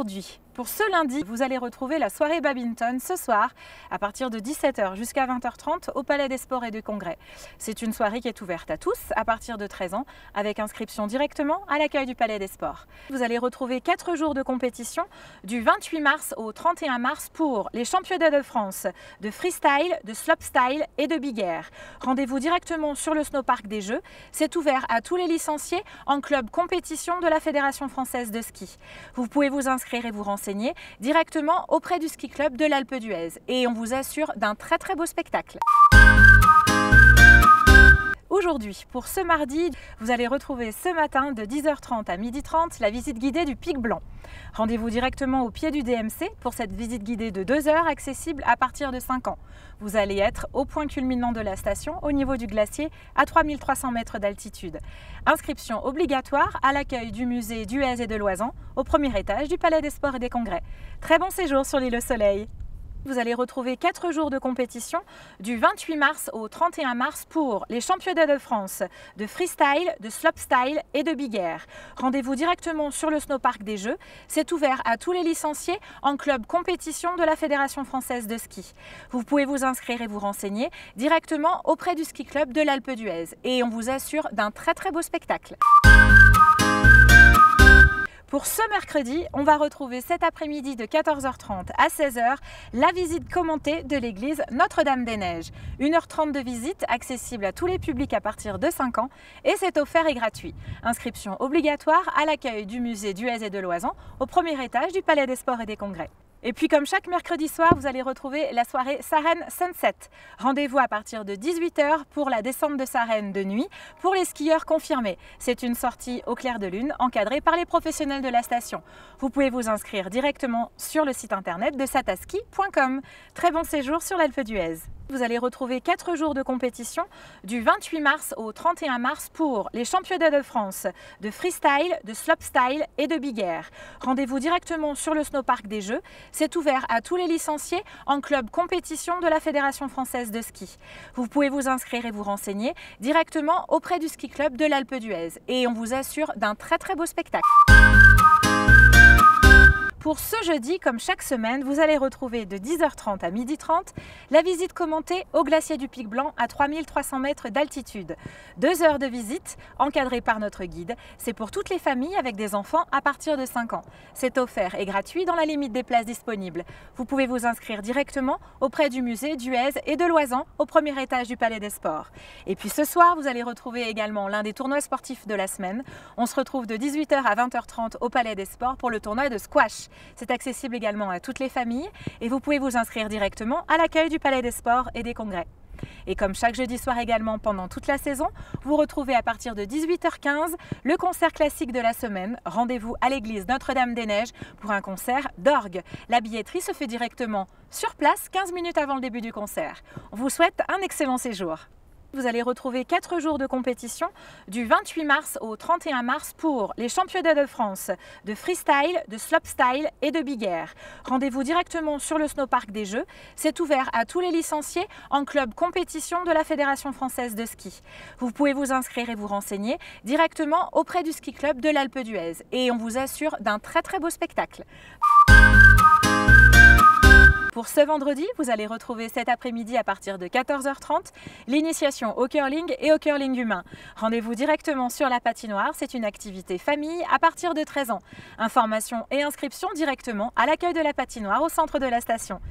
aujourd'hui. Pour ce lundi, vous allez retrouver la soirée badminton ce soir à partir de 17 h jusqu'à 20 h 30 au Palais des Sports et du Congrès. C'est une soirée qui est ouverte à tous à partir de 13 ans avec inscription directement à l'accueil du Palais des Sports. Vous allez retrouver 4 jours de compétition du 28 mars au 31 mars pour les championnats de France de freestyle, de slopestyle et de big air. Rendez-vous directement sur le snowpark des Jeux. C'est ouvert à tous les licenciés en club compétition de la Fédération française de ski. Vous pouvez vous inscrire et vous renseigner directement auprès du ski club de l'Alpe d'Huez et on vous assure d'un très beau spectacle. Aujourd'hui, pour ce mardi, vous allez retrouver ce matin de 10 h 30 à 12 h 30 la visite guidée du Pic Blanc. Rendez-vous directement au pied du DMC pour cette visite guidée de 2 heures accessible à partir de 5 ans. Vous allez être au point culminant de la station au niveau du glacier à 3300 mètres d'altitude. Inscription obligatoire à l'accueil du musée d'Huez et de Loisan au premier étage du Palais des Sports et des Congrès. Très bon séjour sur l'île au Soleil. Vous allez retrouver 4 jours de compétition du 28 mars au 31 mars pour les championnats de France de freestyle, de slopestyle et de big air. Rendez-vous directement sur le snowpark des Jeux. C'est ouvert à tous les licenciés en club compétition de la Fédération française de ski. Vous pouvez vous inscrire et vous renseigner directement auprès du ski club de l'Alpe d'Huez et on vous assure d'un très beau spectacle. Pour ce mercredi, on va retrouver cet après-midi de 14 h 30 à 16 h la visite commentée de l'église Notre-Dame-des-Neiges. 1 h 30 de visite accessible à tous les publics à partir de 5 ans et c'est offert et gratuit. Inscription obligatoire à l'accueil du musée d'Huez et de Loisan au premier étage du Palais des Sports et des Congrès. Et puis comme chaque mercredi soir, vous allez retrouver la soirée Sarenne Sunset. Rendez-vous à partir de 18 h pour la descente de Sarenne de nuit pour les skieurs confirmés. C'est une sortie au clair de lune encadrée par les professionnels de la station. Vous pouvez vous inscrire directement sur le site internet de sataski.com. Très bon séjour sur l'Alpe d'Huez. Vous allez retrouver 4 jours de compétition du 28 mars au 31 mars pour les championnats de France de freestyle, de slopestyle et de big air. Rendez-vous directement sur le snowpark des Jeux. C'est ouvert à tous les licenciés en club compétition de la Fédération française de ski. Vous pouvez vous inscrire et vous renseigner directement auprès du ski club de l'Alpe d'Huez et on vous assure d'un très beau spectacle. Pour ce jeudi, comme chaque semaine, vous allez retrouver de 10 h 30 à 12 h 30 la visite commentée au glacier du Pic Blanc à 3300 mètres d'altitude. 2 heures de visite encadrée par notre guide. C'est pour toutes les familles avec des enfants à partir de 5 ans. C'est offert et gratuit dans la limite des places disponibles. Vous pouvez vous inscrire directement auprès du musée d'Huez et de Loisan au premier étage du Palais des Sports. Et puis ce soir, vous allez retrouver également l'un des tournois sportifs de la semaine. On se retrouve de 18 h à 20 h 30 au Palais des Sports pour le tournoi de squash. C'est accessible également à toutes les familles et vous pouvez vous inscrire directement à l'accueil du Palais des Sports et des Congrès. Et comme chaque jeudi soir également pendant toute la saison, vous retrouvez à partir de 18 h 15 le concert classique de la semaine. Rendez-vous à l'église Notre-Dame-des-Neiges pour un concert d'orgue. La billetterie se fait directement sur place 15 minutes avant le début du concert. On vous souhaite un excellent séjour. Vous allez retrouver 4 jours de compétition du 28 mars au 31 mars pour les championnats de France de freestyle, de slopestyle et de big air. Rendez-vous directement sur le snowpark des Jeux. C'est ouvert à tous les licenciés en club compétition de la Fédération française de ski. Vous pouvez vous inscrire et vous renseigner directement auprès du ski club de l'Alpe d'Huez et on vous assure d'un très beau spectacle. Pour ce vendredi, vous allez retrouver cet après-midi à partir de 14 h 30 l'initiation au curling et au curling humain. Rendez-vous directement sur la patinoire, c'est une activité famille à partir de 13 ans. Information et inscription directement à l'accueil de la patinoire au centre de la station.